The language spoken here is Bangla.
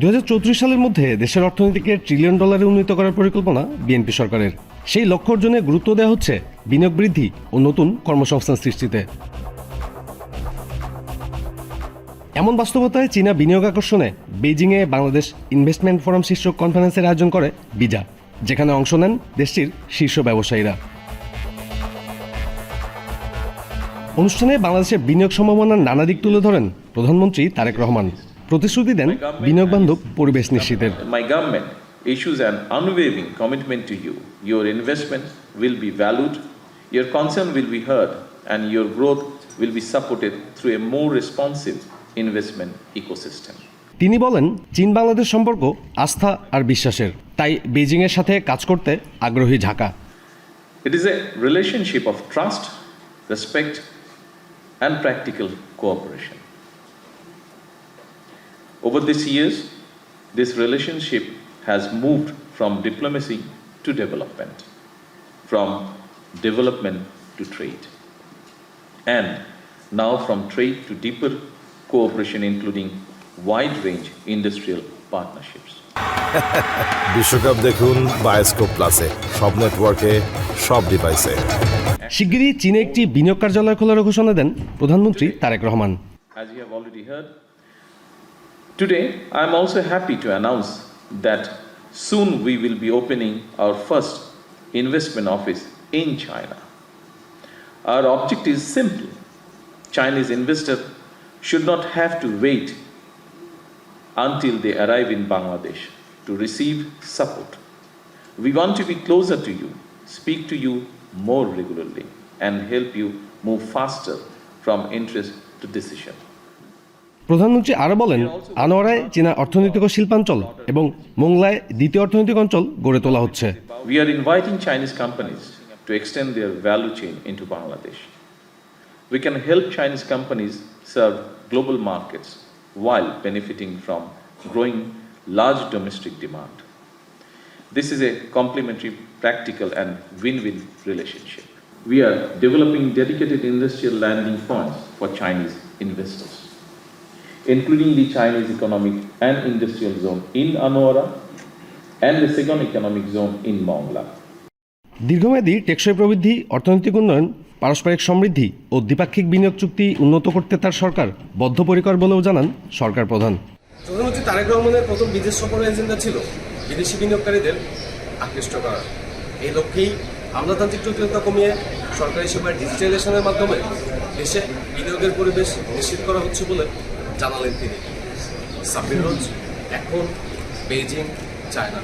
2034 সালের মধ্যে দেশের অর্থনীতিকে ট্রিলিয়ন ডলারে উন্নীত করার পরিকল্পনা বিএনপি সরকারের। সেই লক্ষ্য অর্জনে গুরুত্ব দেওয়া হচ্ছে বিনিয়োগ বৃদ্ধি ও নতুন কর্মসংস্থান সৃষ্টিতে। এমন বাস্তবতায় চীনা বিনিয়োগ আকর্ষণে বেইজিংয়ে বাংলাদেশ ইনভেস্টমেন্ট ফোরাম শীর্ষক কনফারেন্সের আয়োজন করে বিজা, যেখানে অংশ নেন দেশটির শীর্ষ ব্যবসায়ীরা। অনুষ্ঠানে বাংলাদেশের বিনিয়োগ সম্ভাবনার নানা দিক তুলে ধরেন প্রধানমন্ত্রী তারেক রহমান। প্রতিশ্রুতি দেন বিনিয়োগ বান্ধব পরিবেশ নিশ্চিতের। My government issues an unwavering commitment to you. Your investment will be valued, your concern will be heard, and your growth will be supported through a more responsive investment ecosystem. তিনি বলেন, চীন বাংলাদেশ সম্পর্ক আস্থা আর বিশ্বাসের, তাই বেইজিংয়ের সাথে কাজ করতে আগ্রহী Dhaka. It is a relationship of trust, respect, and practical cooperation. Over these years, this relationship has moved from diplomacy to development, from development to trade, and now from trade to deeper cooperation, including wide-range industrial partnerships. বিশ্বকাপ দেখুন বায়োস্কোপ প্লাসে, সব নেটওয়ার্কে, সব ডিভাইসে। শিগগিরই চীনে একটি বিনিয়োগ কার্যালয় খোলার ঘোষণা দেন প্রধানমন্ত্রী Tarique Rahman. As you have already heard, today I am also happy to announce that soon we will be opening our first investment office in China. Our object is simple. Chinese investors should not have to wait until they arrive in Bangladesh to receive support. We want to be closer to you, speak to you more regularly, and help you move faster from interest to decision. প্রধানমন্ত্রী আরও বলেন, আনোয়ারায় চীনা অর্থনৈতিক ও শিল্পাঞ্চল এবং মোংলায় দ্বিতীয় অর্থনৈতিক অঞ্চল গড়ে তোলা হচ্ছে। We are inviting Chinese companies to extend their value chain into Bangladesh. We can help Chinese companies serve global markets while benefiting from growing large domestic demand. This is a complementary, practical, and win-win relationship. We are developing dedicated industrial landing points for Chinese investors, including the Chinese Economic and Industrial Zone in Anuara and the Second Economic Zone in Mongla. দীর্ঘমেয়াদী টেকসই প্রবৃদ্ধি, অর্থনৈতিক উন্নয়ন, পারস্পরিক সমৃদ্ধি ও দ্বিপাক্ষিক বিনিয়োগ চুক্তি উন্নত করতে তার সরকার বদ্ধপরিকর বলেও জানান সরকার প্রধান। প্রধানমন্ত্রী তারেক রহমানের প্রথম বিদেশ সফরের এজেন্ডা ছিল বিদেশি বিনিয়োগকারীদের আকৃষ্ট করা। এই লক্ষ্যেই আমলাতান্ত্রিক জটিলতা কমিয়ে সরকারি সেবার ডিজিটাইজেশনের মাধ্যমে দেশে বিনিয়োগের পরিবেশ নিশ্চিত করা হচ্ছে বলে জানালেন তিনি। সাব্বির রোজ, এখন বেইজিং, চায়না।